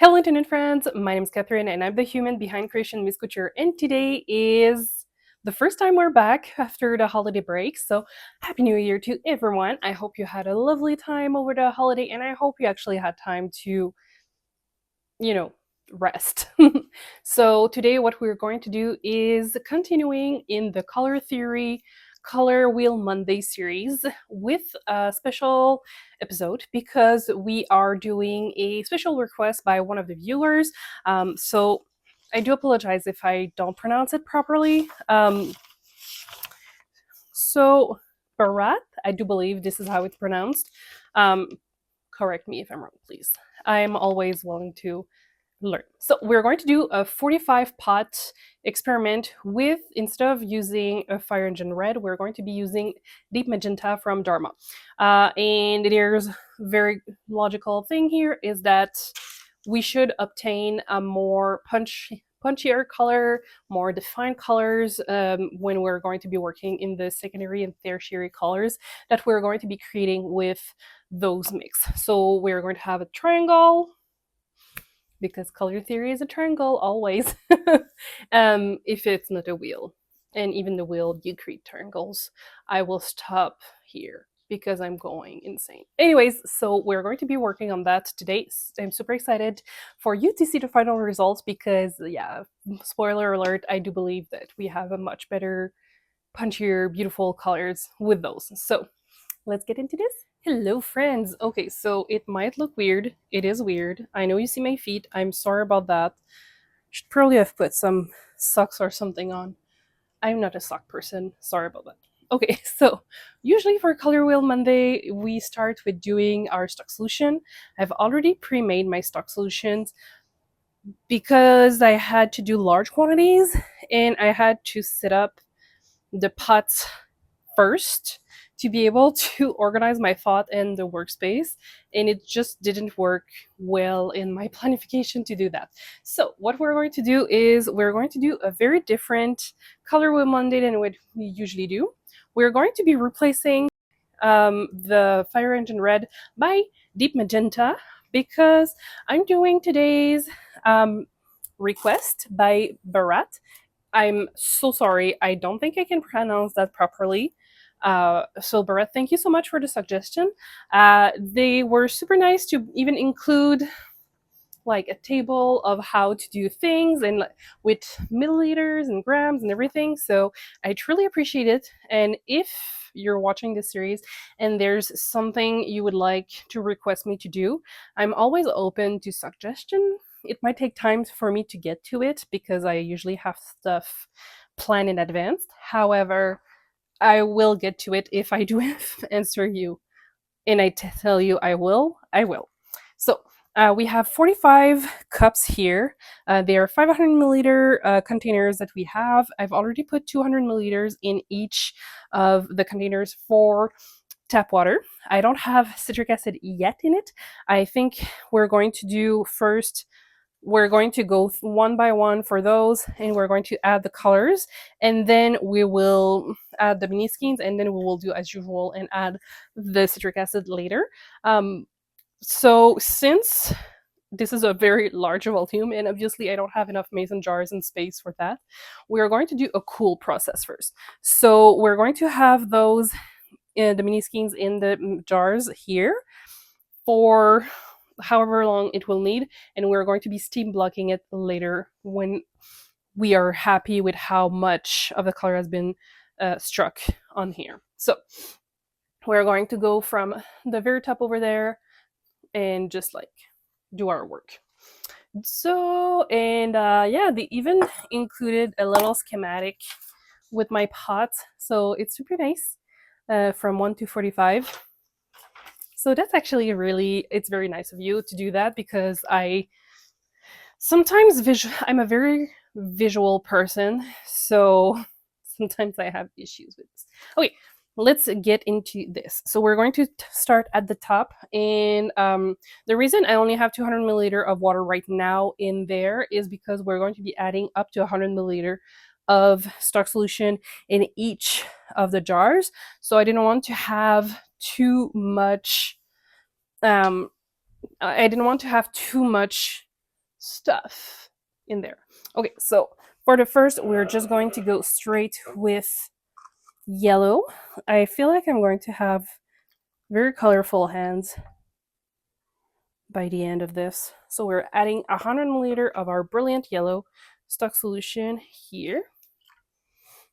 Hello internet friends, my name is Catherine and I'm the human behind Creation Miss Couture, and today is the first time we're back after the holiday break. So happy new year to everyone. I hope you had a lovely time over the holiday and I hope you actually had time to, you know, rest. So today what we're going to do is continuing in the color theory Color Wheel Monday series with a special episode because we are doing a special request by one of the viewers. So I do apologize if I don't pronounce it properly. So Bharat, I do believe this is how it's pronounced. Um, Correct me if I'm wrong, please. I'm always willing to learn. So we're going to do a 45 pot experiment with, instead of using a fire engine red, we're going to be using deep magenta from Dharma. And there's a very logical thing here is that we should obtain a more punchier color, more defined colors when we're going to be working in the secondary and tertiary colors that we're going to be creating with those mix. So we're going to have a triangle, because color theory is a triangle always. If it's not a wheel, and even the wheel you create triangles. I will stop here because I'm going insane. Anyways, so we're going to be working on that today. I'm super excited for you to see the final results because, yeah, spoiler alert, I do believe that we have a much better, punchier, beautiful colors with those. So let's get into this. Hello, friends. Okay, so it might look weird. It is weird. I know you see my feet. I'm sorry about that. Should probably have put some socks or something on. I'm not a sock person. Sorry about that. Okay, so usually for Color Wheel Monday, we start with doing our stock solution. I've already pre-made my stock solutions because I had to do large quantities and I had to set up the pots first to be able to organize my thought in the workspace, and it just didn't work well in my planification to do that. So what we're going to do is we're going to do a very different Color Wheel Monday than what we usually do. We're going to be replacing the fire engine red by deep magenta because I'm doing today's request by Bharat. I'm so sorry. I don't think I can pronounce that properly. So, Bharat, thank you so much for the suggestion. They were super nice to even include like a table of how to do things and with milliliters and grams and everything. So I truly appreciate it. And if you're watching this series and there's something you would like to request me to do, I'm always open to suggestion. It might take time for me to get to it because I usually have stuff planned in advance. However, I will get to it if I do answer you and I tell you I will, I will. So we have 45 cups here. They are 500 milliliter containers that we have. I've already put 200 milliliters in each of the containers for tap water. I don't have citric acid yet in it. I think we're going to do first, we're going to go one by one for those, and we're going to add the colors, and then we will add the mini skeins, and then we will do as usual and add the citric acid later. So since this is a very large volume and obviously I don't have enough mason jars and space for that, we are going to do a cool process first. So we're going to have those the mini skeins in the jars here for however long it will need, and we're going to be steam blocking it later when we are happy with how much of the color has been struck on here. So we're going to go from the very top over there and just like do our work. So, and yeah, they even included a little schematic with my pots, so it's super nice, from 1 to 45. So that's actually really, it's very nice of you to do that because I sometimes I'm a very visual person, so sometimes I have issues with this. Okay, let's get into this. So we're going to start at the top, and the reason I only have 200 milliliter of water right now in there is because we're going to be adding up to 100 milliliter of stock solution in each of the jars. So I didn't want to have too much I didn't want to have too much stuff in there. Okay, so for the first, we're just going to go straight with yellow. I feel like I'm going to have very colorful hands by the end of this. So we're adding 100 milliliter of our brilliant yellow stock solution here.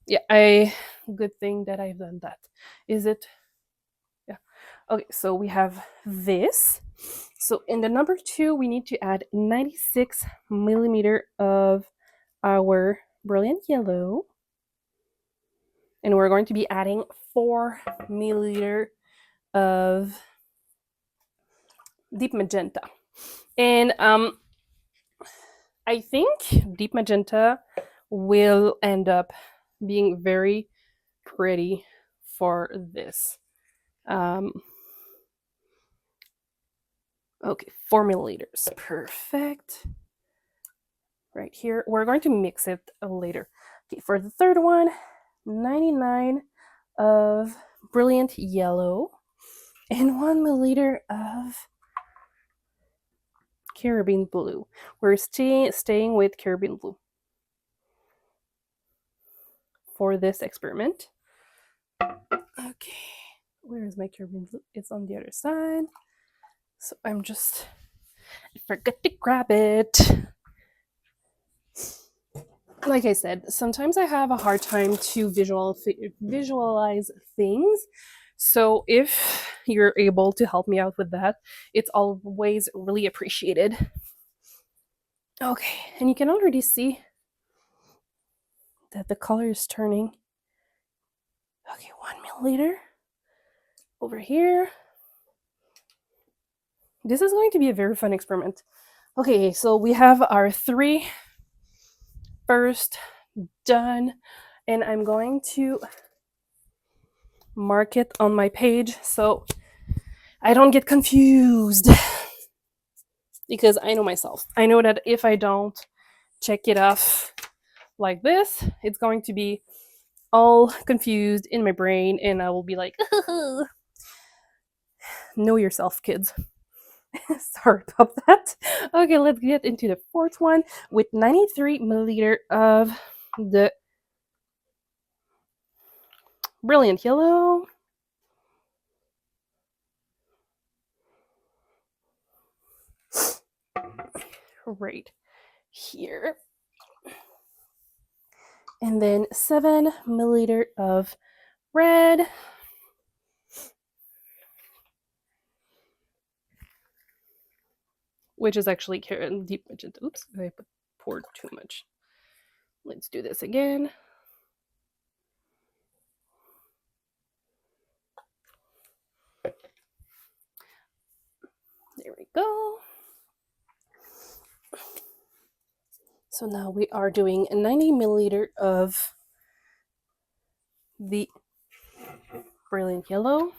Yeah, good thing that I've done that. Is it? Yeah. Okay, so we have this. So in the number 2, we need to add 96 millimeter of our brilliant yellow. And we're going to be adding 4 milliliter of deep magenta. And I think deep magenta will end up being very pretty for this. Okay, 4 milliliters. Perfect. Right here. We're going to mix it later. Okay, for the third one, 99 of brilliant yellow and 1 milliliter of Caribbean blue. We're staying with Caribbean blue for this experiment. Okay, where is my Caribbean blue? It's on the other side. So I forgot to grab it. Like I said, sometimes I have a hard time to visualize things. So if you're able to help me out with that, it's always really appreciated. Okay, and you can already see that the color is turning. Okay, 1 milliliter over here. This is going to be a very fun experiment. Okay, so we have our 3 first done, and I'm going to mark it on my page so I don't get confused, because I know myself. I know that if I don't check it off like this, it's going to be all confused in my brain, and I will be like, know yourself, kids. Sorry about that. Okay, let's get into the fourth one with 93 milliliter of the brilliant yellow. Right here. And then 7 milliliter of red. Which is actually deep magenta. Oops, I poured too much. Let's do this again. There we go. So now we are doing a 90 milliliter of the brilliant yellow.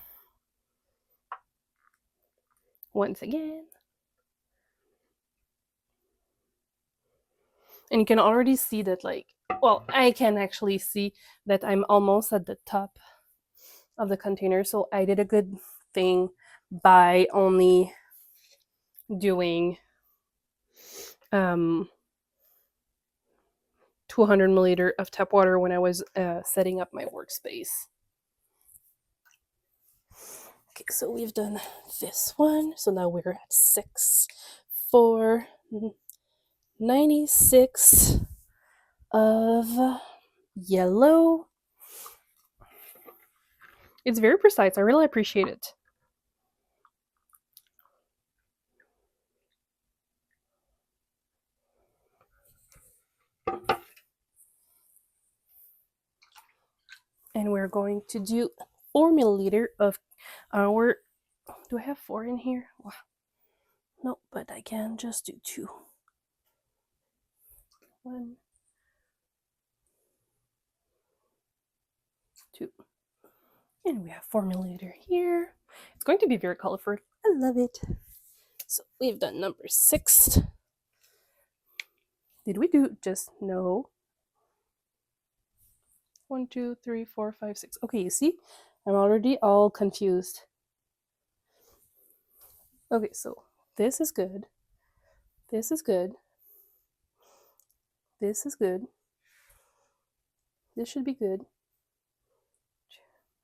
Once again. And you can already see that, like, well, I can actually see that I'm almost at the top of the container. So I did a good thing by only doing 200 milliliter of tap water when I was setting up my workspace. Okay, so we've done this one. So now we're at 6 for 96 of yellow. It's very precise. I really appreciate it. And we're going to do 4 milliliter of our, do I have 4 in here? Wow. No, but I can just do 2. 1, 2. And we have 4 milliliter here. It's going to be very colorful. I love it. So we've done number 6. Did we do just no? 1, 2, 3, 4, 5, 6. Okay, you see, I'm already all confused. Okay, so this is good. This is good. This is good. This should be good.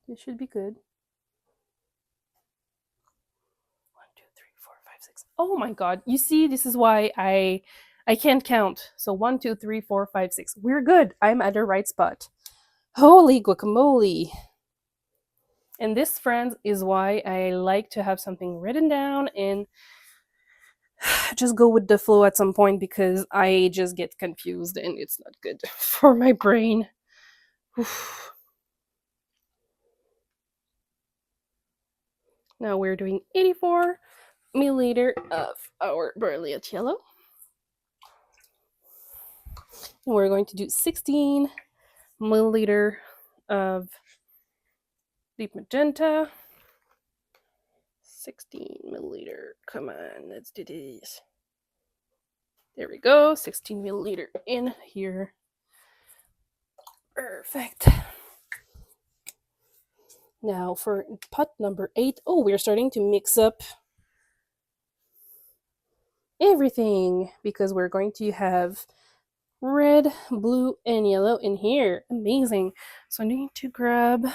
This should be good. 1, 2, 3, 4, 5, 6. Oh my god. You see, this is why I can't count. So 1, 2, 3, 4, 5, 6. We're good. I'm at the right spot. Holy guacamole. And this, friends, is why I like to have something written down and just go with the flow at some point, because I just get confused and it's not good for my brain. Now we're doing 84 milliliter of our brilliant yellow. And we're going to do 16 milliliter of deep magenta. 16 milliliter. Come on, let's do this. There we go. 16 milliliter in here. Perfect. Now for pot number 8. Oh, we're starting to mix up everything because we're going to have red, blue, and yellow in here. Amazing. So I need to grab.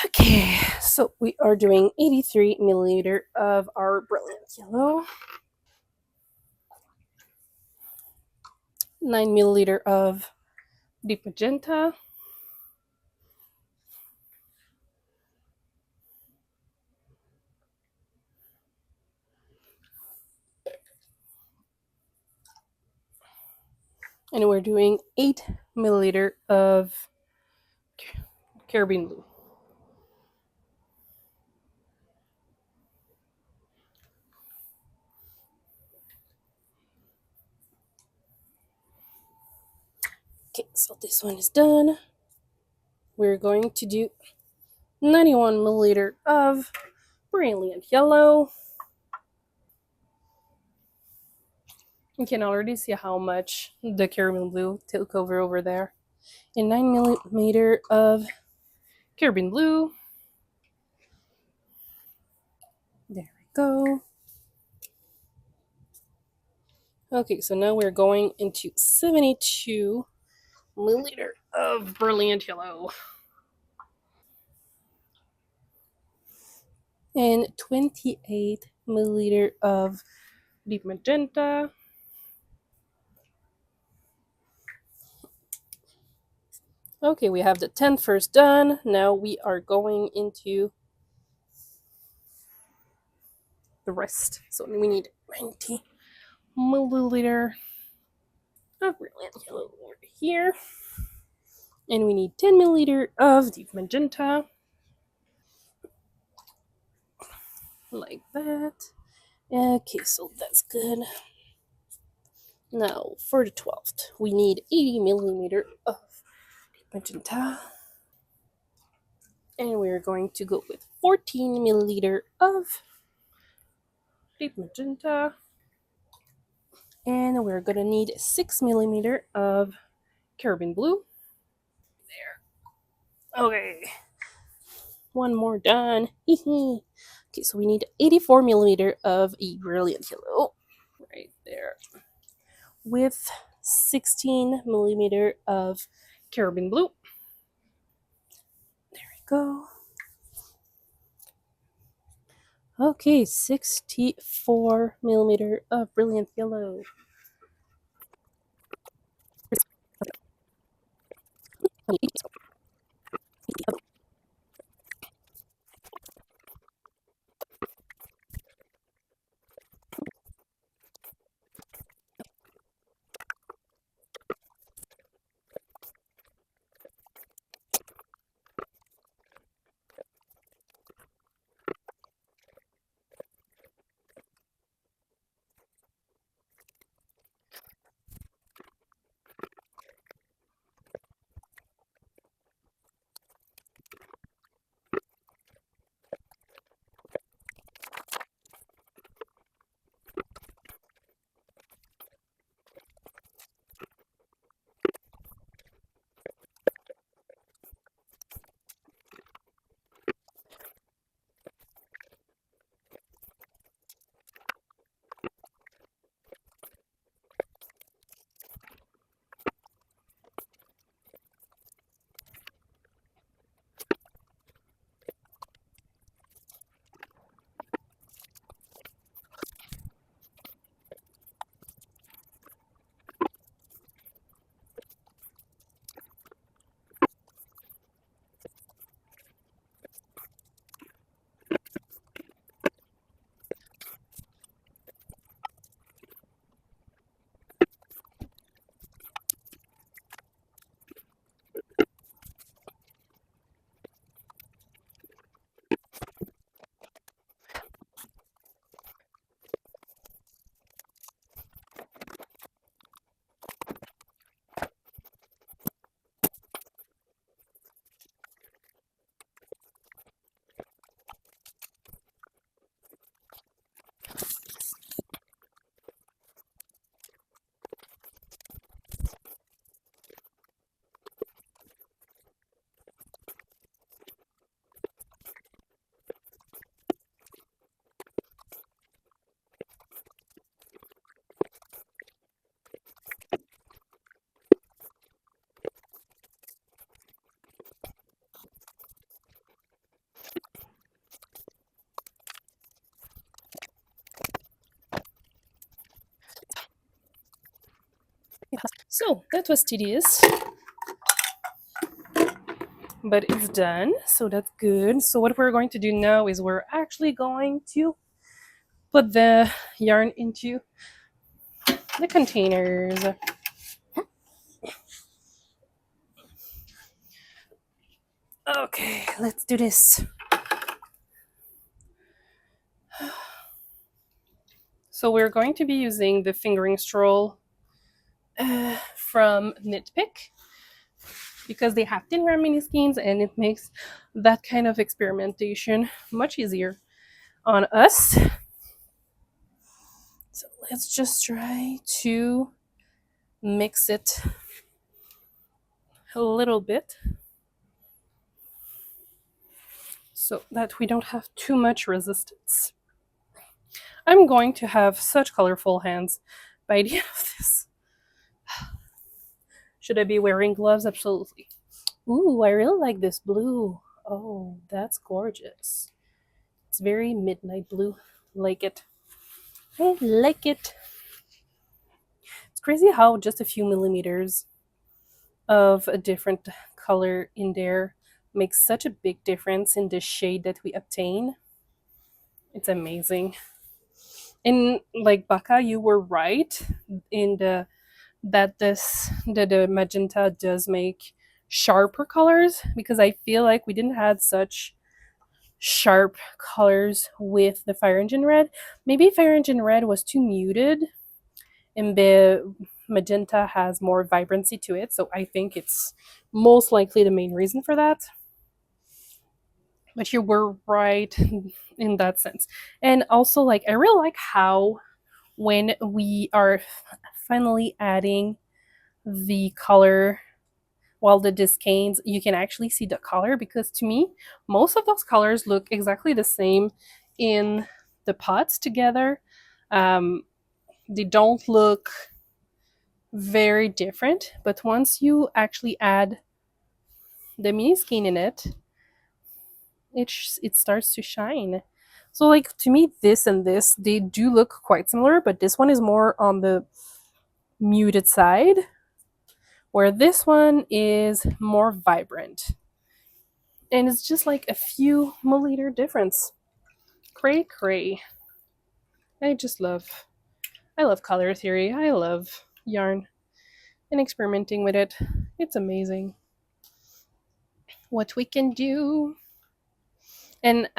Okay, so we are doing 83 milliliter of our brilliant yellow, 9 milliliter of deep magenta, and we're doing 8 milliliter of carabiner blue. Okay, so this one is done. We're going to do 91 milliliter of brilliant yellow. You can already see how much the carabiner blue took over there. And 9 milliliter of carabiner blue. There we go. Okay, so now we're going into 72 milliliter of brilliant yellow. And 28 milliliter of deep magenta. Okay, we have the 10 first done. Now we are going into the rest. So we need 20 milliliter of brilliant yellow over here. And we need 10 milliliter of deep magenta. Like that. Okay, so that's good. Now for the 12th, we need 80 milliliter of deep magenta. And we're going to go with 14 milliliter of deep magenta. And we're going to need 6 milliliter of carabiner blue. There. Okay. One more done. Okay, so we need 84 milliliter of a brilliant yellow. Right there. With 16 millimeter of carabiner blue. There we go. Okay, 64 millimeter of brilliant yellow. So that was tedious, but it's done. So that's good. So what we're going to do now is we're actually going to put the yarn into the containers. Okay, let's do this. So we're going to be using the fingering stroll from Knitpick because they have 10 gram mini skeins and it makes that kind of experimentation much easier on us. So let's just try to mix it a little bit so that we don't have too much resistance. I'm going to have such colorful hands by the end of this. Should I be wearing gloves? Absolutely. Ooh, I really like this blue. Oh, that's gorgeous. It's very midnight blue. Like it. I like it. It's crazy how just a few millimeters of a different color in there makes such a big difference in the shade that we obtain. It's amazing. And like Baka, you were right in the that the magenta does make sharper colors because I feel like we didn't have such sharp colors with the fire engine red. Maybe fire engine red was too muted and the magenta has more vibrancy to it, so I think it's most likely the main reason for that. But you were right in that sense. And also, like, I really like how when we are finally adding the color while the skeins, you can actually see the color because to me, most of those colors look exactly the same in the pots together. They don't look very different, but once you actually add the mini skein in it, it starts to shine. So like to me, this and this, they do look quite similar, but this one is more on the muted side, where this one is more vibrant. And it's just like a few milliliter difference. Cray cray. I love color theory. I love yarn and experimenting with it. It's amazing what we can do. And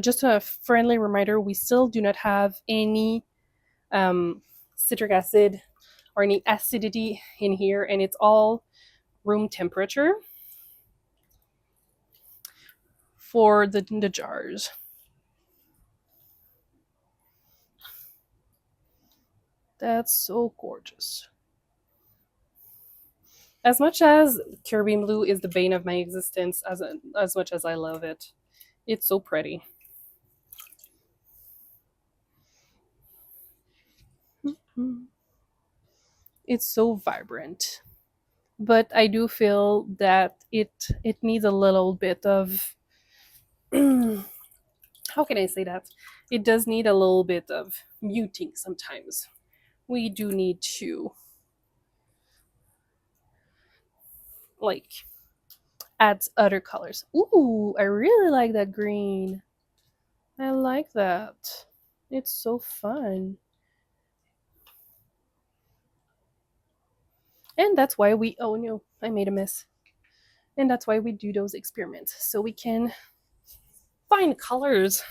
just a friendly reminder, we still do not have any citric acid or any acidity in here, and it's all room temperature for the jars. That's so gorgeous. As much as Caribbean blue is the bane of my existence, as much as I love it, it's so pretty. It's so vibrant, but I do feel that it needs a little bit of how can I say that? It does need a little bit of muting sometimes. We do need to like add other colors. Ooh, I really like that green. I like that. It's so fun. And that's why we, oh no, I made a mess. And that's why we do those experiments. So we can find colors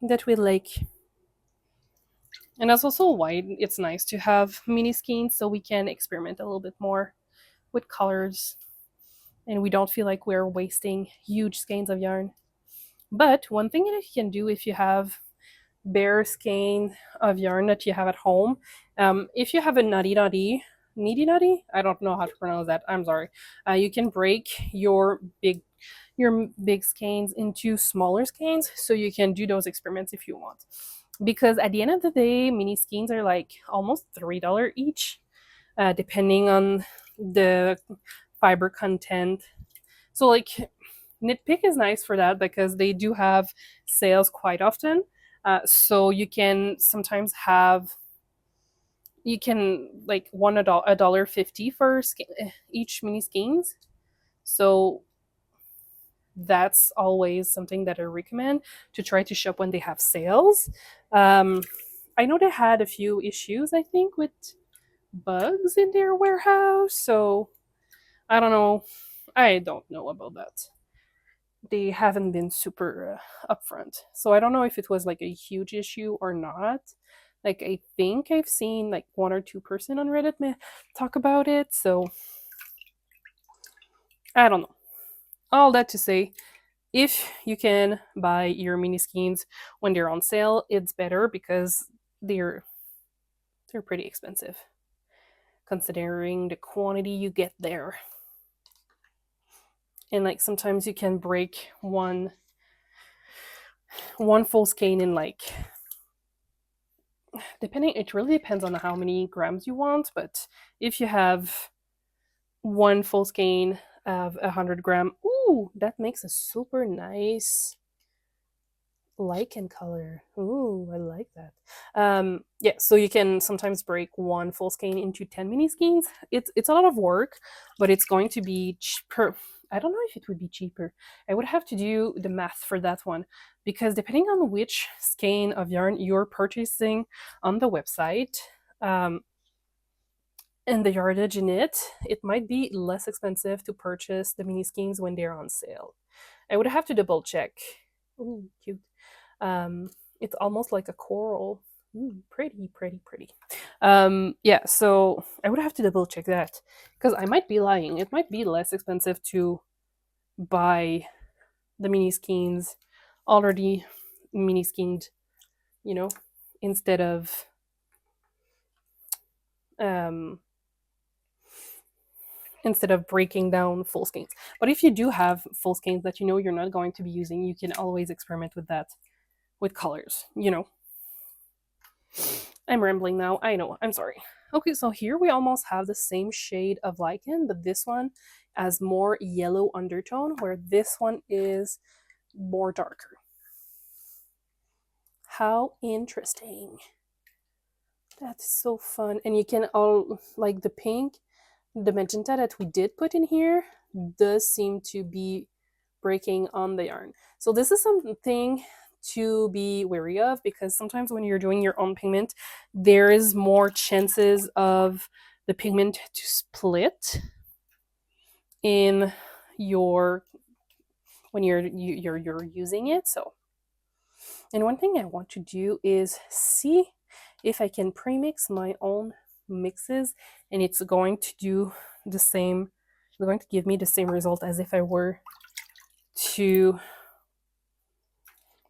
that we like. And that's also why it's nice to have mini skeins so we can experiment a little bit more with colors and we don't feel like we're wasting huge skeins of yarn. But one thing that you can do if you have bare skein of yarn that you have at home, if you have a nitty nutty, I don't know how to pronounce that. I'm sorry. You can break your big skeins into smaller skeins so you can do those experiments if you want. Because at the end of the day, mini skeins are like almost $3 each, depending on the fiber content. So like Knitpick is nice for that because they do have sales quite often. So you can sometimes have you can like $1.50 for each mini skeins. So that's always something that I recommend to try to shop when they have sales. I know they had a few issues, I think, with bugs in their warehouse. So I don't know. I don't know about that. They haven't been super upfront. So I don't know if it was like a huge issue or not. Like I think I've seen like one or two person on Reddit talk about it. So I don't know. All that to say, if you can buy your mini skeins when they're on sale, it's better because they're they're pretty expensive considering the quantity you get there. And like sometimes you can break one full skein in like, depending, it really depends on how many grams you want, but if you have one full skein of 100 gram, ooh, that makes a super nice lichen color. Ooh, I like that. Yeah, so you can sometimes break one full skein into 10 mini skeins. It's a lot of work, but it's going to be cheaper. I don't know if it would be cheaper. I would have to do the math for that one because depending on which skein of yarn you're purchasing on the website, and the yardage in it, it might be less expensive to purchase the mini skeins when they're on sale. I would have to double check. Ooh, cute. It's almost like a coral. Ooh, pretty, pretty, pretty. Yeah, so I would have to double check that because I might be lying. It might be less expensive to buy the mini skeins already mini skinned, you know, instead of um instead of breaking down full skeins. But if you do have full skeins that you know you're not going to be using, you can always experiment with that with colors, you know. I'm rambling now. I know. I'm sorry. Okay, so here we almost have the same shade of lichen, but this one has more yellow undertone, where this one is more darker. How interesting. That's so fun. And you can all, like the pink, the magenta that we did put in here does seem to be breaking on the yarn. So this is something to be wary of because sometimes when you're doing your own pigment, there is more chances of the pigment to split in your when you're using it. So, and one thing I want to do is see if I can pre-mix my own mixes, and it's going to do the same. It's going to give me the same result as if I were to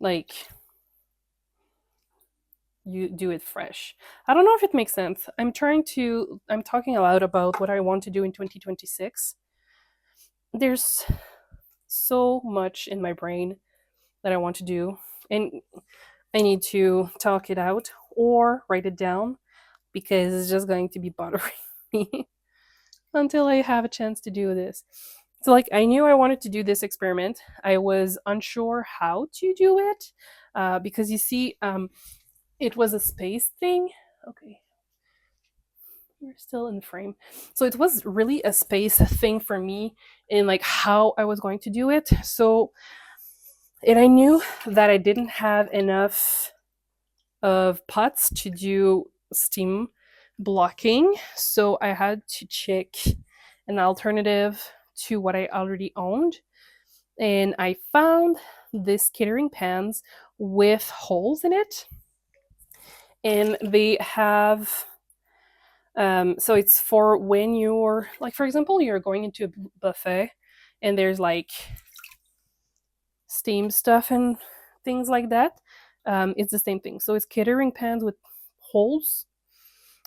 like you do it fresh. I don't know if it makes sense. I'm talking a lot about what I want to do in 2026. There's so much in my brain that I want to do, and I need to talk it out or write it down because it's just going to be bothering me until I have a chance to do this. So like I knew I wanted to do this experiment. I was unsure how to do it because you see, it was a space thing. Okay, we're still in frame. So it was really a space thing for me in like how I was going to do it. So, and I knew that I didn't have enough of pots to do steam blocking. So I had to check an alternative to what I already owned. And I found these catering pans with holes in it. And they have so it's for when you're like, for example, you're going into a buffet and there's like steam stuff and things like that. It's the same thing. So it's catering pans with holes.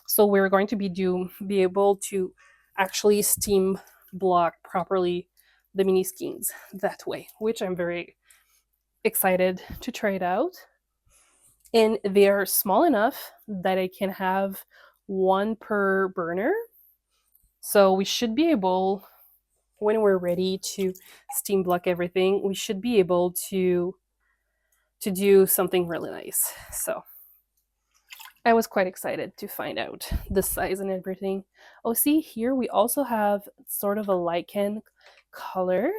So we're going to be able to actually steam block properly the mini skeins that way, which I'm very excited to try it out. And they're small enough that I can have one per burner. So we should be able, when we're ready to steam block everything, we should be able to do something really nice. So I was quite excited to find out the size and everything. Oh, see, here we also have sort of a lichen color,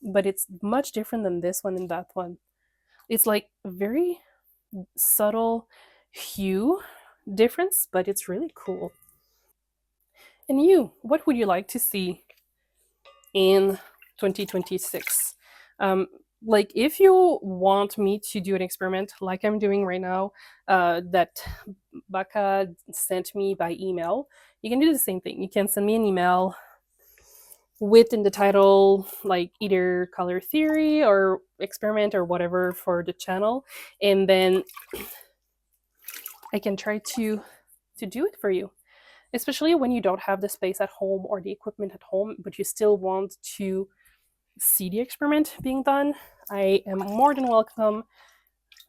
but it's much different than this one and that one. It's like a very subtle hue difference, but it's really cool. And you, what would you like to see in 2026? Um, like, if you want me to do an experiment like I'm doing right now, that Baka sent me by email, you can do the same thing. You can send me an email with in the title like either color theory or experiment or whatever for the channel, and then I can try to do it for you, especially when you don't have the space at home or the equipment at home, but you still want to see the experiment being done. I am more than welcome.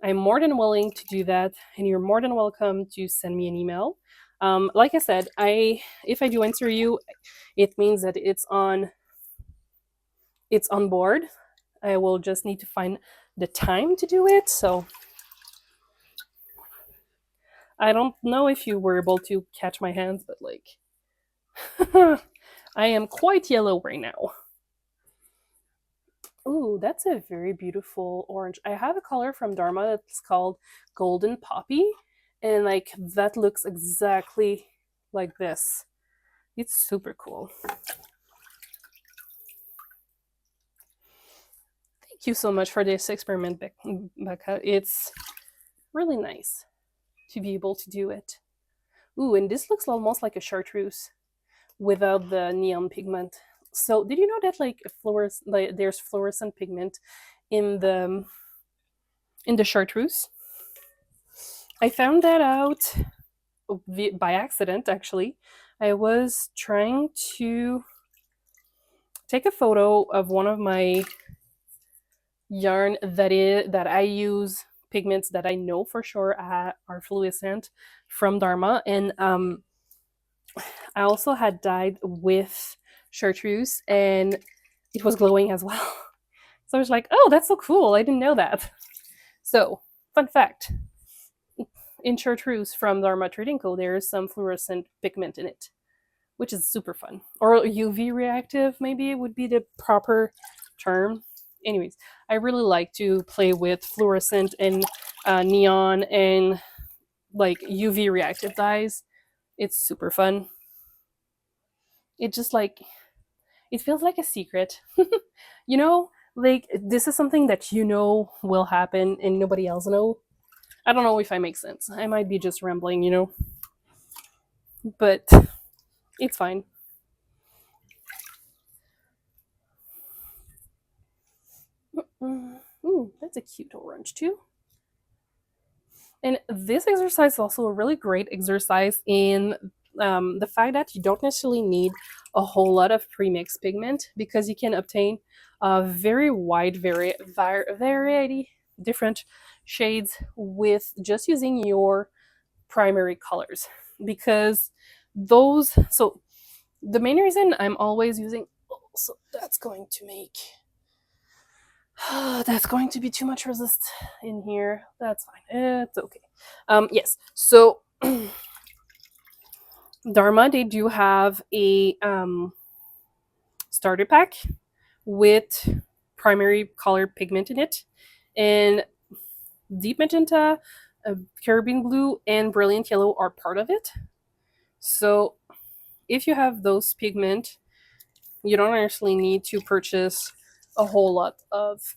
I'm more than willing to do that, and you're more than welcome to send me an email. Like I said, I if I do answer you, it means that it's on board. I will just need to find the time to do it. So I don't know if you were able to catch my hands, but like I am quite yellow right now. Ooh, that's a very beautiful orange. I have a color from Dharma that's called Golden Poppy, and like that looks exactly like this. It's super cool. Thank you so much for this experiment, Becca. It's really nice to be able to do it. Ooh, and this looks almost like a chartreuse without the neon pigment. So, did you know that there's fluorescent pigment in the chartreuse? I found that out by accident, actually. I was trying to take a photo of one of my yarn that I use pigments that I know for sure are fluorescent from Dharma, and I also had dyed with chartreuse, and it was glowing as well. So I was like, "Oh, that's so cool! I didn't know that." So, fun fact: in chartreuse from Dharma Trading Co., there is some fluorescent pigment in it, which is super fun. Or UV reactive, maybe it would be the proper term. Anyways, I really like to play with fluorescent and neon and like UV reactive dyes. It's super fun. It just like it feels like a secret. You know, like this is something that you know will happen and nobody else know. I don't know if I make sense. I might be just rambling, but it's fine. Ooh, that's a cute orange too. And this exercise is also a really great exercise in the fact that you don't necessarily need a whole lot of premixed pigment because you can obtain a very wide variety, different shades with just using your primary colors. Because so the main reason I'm always using, so that's going to make that's going to be too much resist in here. That's fine. It's okay. Yes. So Dharma, they do have a starter pack with primary color pigment in it, and deep magenta, carabine blue, and brilliant yellow are part of it. So if you have those pigment, you don't actually need to purchase a whole lot of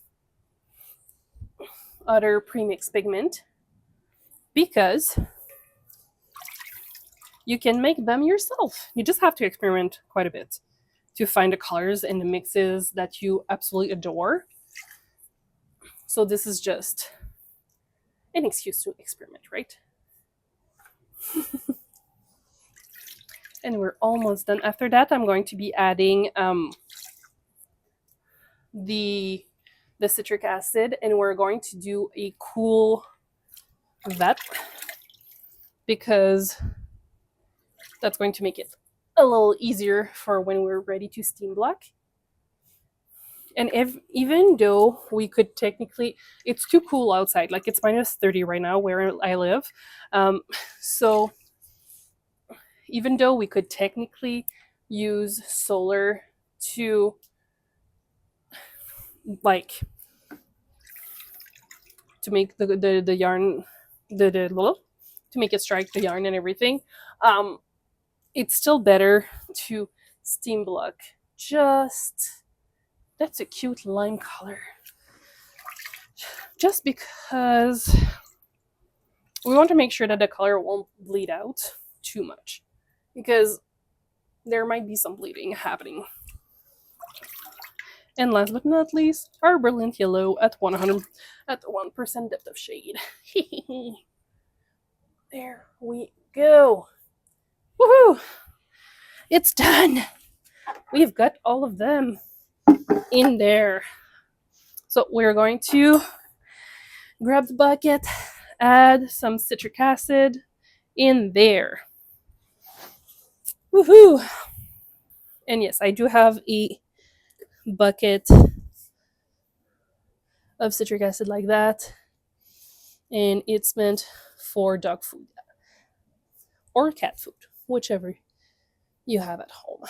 other premixed pigment because you can make them yourself. You just have to experiment quite a bit to find the colors and the mixes that you absolutely adore. So this is just an excuse to experiment, right? And we're almost done. After that, I'm going to be adding the citric acid, and we're going to do a cool vet because that's going to make it a little easier for when we're ready to steam block. And even though we could technically, it's too cool outside, like it's minus 30 right now where I live. Um, so even though we could technically use solar to like to make the yarn the to make it strike the yarn and everything, um, it's still better to steam block. Just that's a cute lime color. Just because we want to make sure that the color won't bleed out too much, because there might be some bleeding happening. And last but not least, our brilliant yellow at 100 at 1% depth of shade. There we go. Woohoo! It's done. We've got all of them in there. So we're going to grab the bucket, add some citric acid in there. Woohoo! And yes, I do have a bucket of citric acid like that, and it's meant for dog food or cat food, whichever you have at home.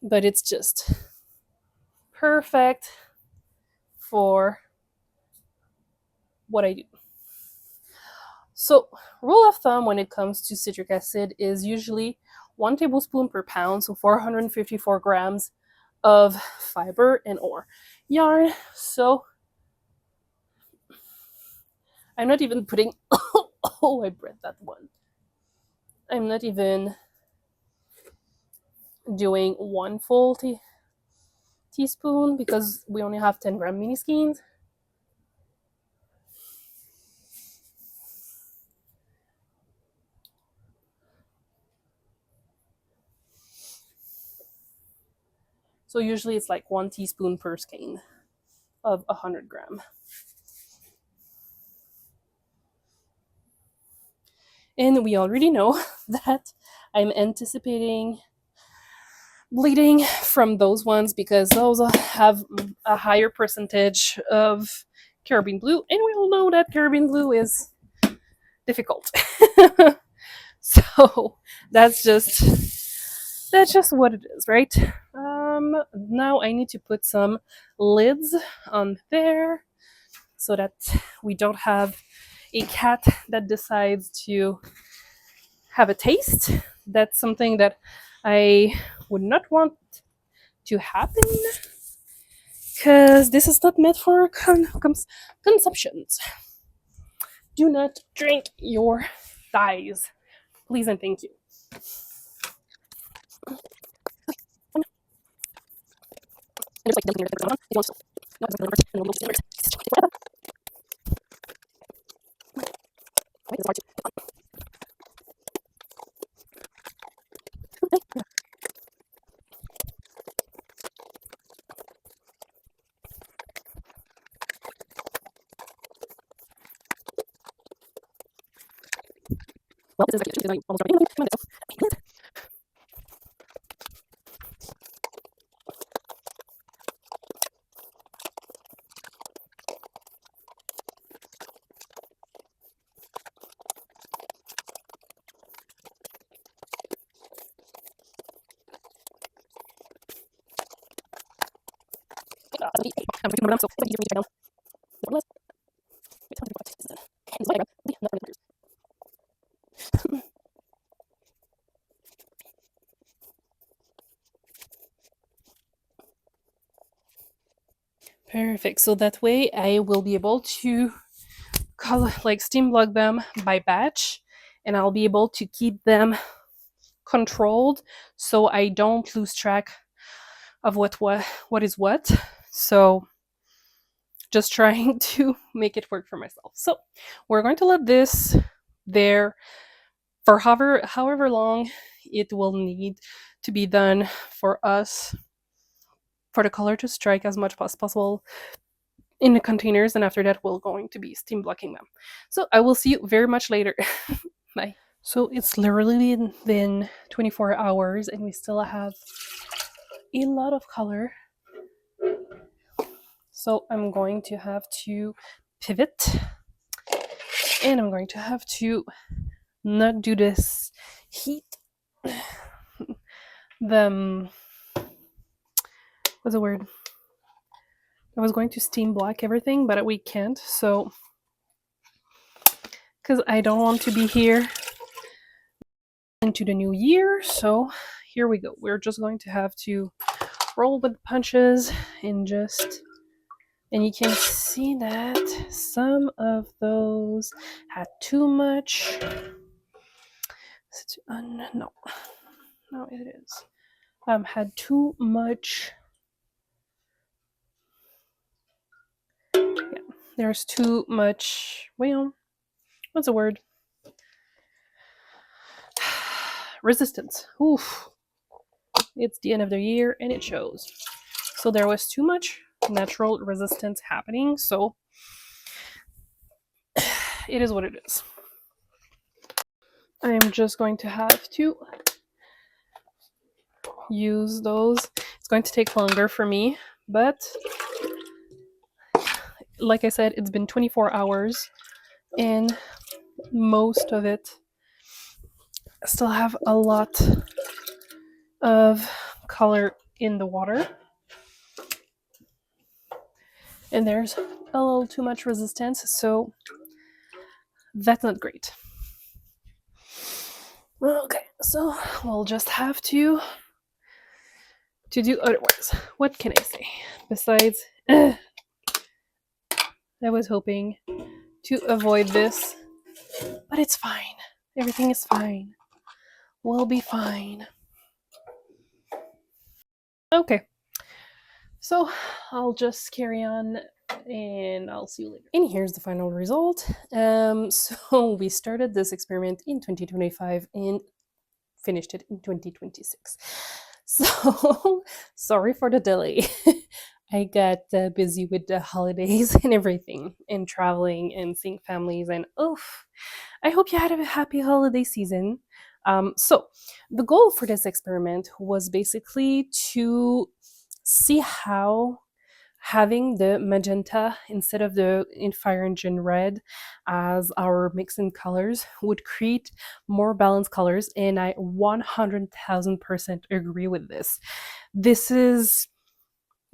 But it's just perfect for what I do. So, rule of thumb when it comes to citric acid is usually 1 tablespoon per pound, so 454 grams of fiber and or yarn. So, I'm not even putting, oh, I bred that one. I'm not even doing 1 full teaspoon because we only have 10-gram mini skeins. So usually it's like 1 teaspoon per skein of 100 gram. And we already know that I'm anticipating bleeding from those ones because those have a higher percentage of carabine blue, and we all know that carabine blue is difficult. So that's just what it is, right? Now I need to put some lids on there so that we don't have a cat that decides to have a taste. That's something that I would not want to happen because this is not meant for consumptions. Do not drink your thighs, please and thank you. Well, this is like almost perfect. So that way I will be able to steam block them by batch, and I'll be able to keep them controlled so I don't lose track of what is what. So just trying to make it work for myself. So we're going to let this there for however long it will need to be done for us for the color to strike as much as possible in the containers, and after that we're going to be steam blocking them. So I will see you very much later. Bye. So it's literally been 24 hours and we still have a lot of color So I'm going to have to pivot, and I'm going to have to not do this heat. The what's the word? I was going to steam black everything, but we can't. So because I don't want to be here into the new year. So here we go. We're just going to have to roll with the punches and and you can see that some of those had too much. No, it is. Had too much. Yeah, there's too much. Well, what's the word? Resistance. Oof. It's the end of the year and it shows. So there was too much natural resistance happening. So it is what it is. I'm just going to have to use those. It's going to take longer for me, but like I said, it's been 24 hours and most of it still have a lot of color in the water. And there's a little too much resistance, so that's not great. Okay, so we'll just have to do otherwise. What can I say? Besides, I was hoping to avoid this, but it's fine. Everything is fine. We'll be fine. Okay, so I'll just carry on and I'll see you later. And here's the final result. So we started this experiment in 2025 and finished it in 2026. So sorry for the delay. I got busy with the holidays and everything, and traveling and seeing families, and I hope you had a happy holiday season. So the goal for this experiment was basically to see how having the magenta instead of the fire engine red as our mixing colors would create more balanced colors, and I 100,000% agree with this.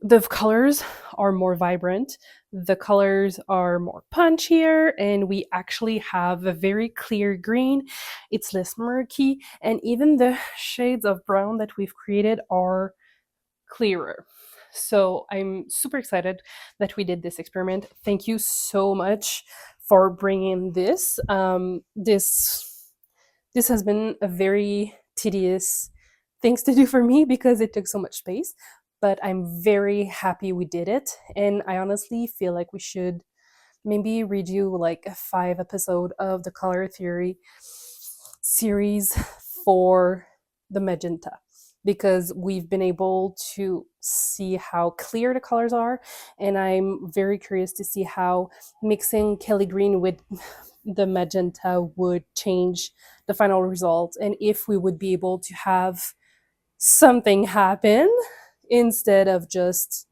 The colors are more vibrant, the colors are more punchier, and we actually have a very clear green. It's less murky, and even the shades of brown that we've created are clearer. So I'm super excited that we did this experiment. Thank you so much for bringing this. This has been a very tedious things to do for me because it took so much space, but I'm very happy we did it. And I honestly feel like we should maybe redo like a 5-episode of the color theory series for the magenta, because we've been able to see how clear the colors are, and I'm very curious to see how mixing Kelly green with the magenta would change the final result, and if we would be able to have something happen instead of just,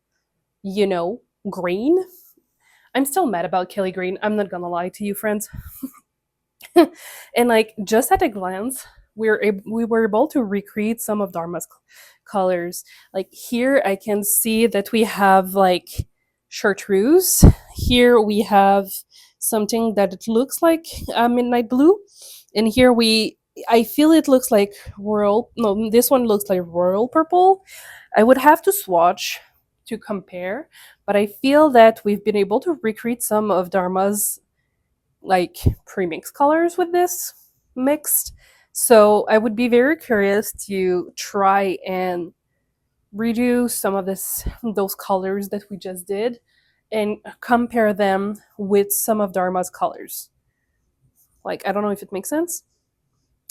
green. I'm still mad about Kelly green, I'm not gonna lie to you, friends. And like, just at a glance, we were able to recreate some of Dharma's colors. Like here I can see that we have like chartreuse. Here we have something that it looks like midnight blue, and here I feel it looks like royal. No, this one looks like royal purple. I would have to swatch to compare, but I feel that we've been able to recreate some of Dharma's like pre-mixed colors with this mixed. So I would be very curious to try and redo some of those colors that we just did and compare them with some of Dharma's colors. Like, I don't know if it makes sense.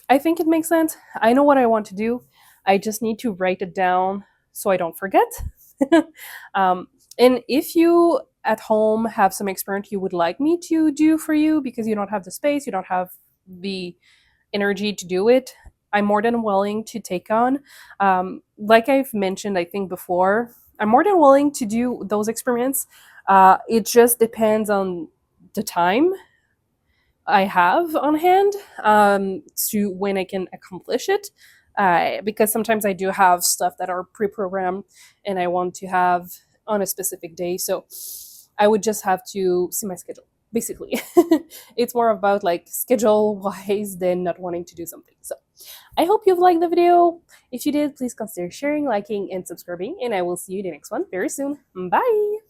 I think it makes sense. I know what I want to do. I just need to write it down so I don't forget. And if you at home have some experiment you would like me to do for you because you don't have the space, you don't have the energy to do it, I'm more than willing to take on. Like I've mentioned, I think before, I'm more than willing to do those experiments It just depends on the time I have on hand, to when I can accomplish it. Because sometimes I do have stuff that are pre-programmed and I want to have on a specific day. So I would just have to see my schedule. Basically, it's more about like schedule wise than not wanting to do something. So I hope you've liked the video. If you did, please consider sharing, liking, and subscribing. And I will see you in the next one very soon. Bye.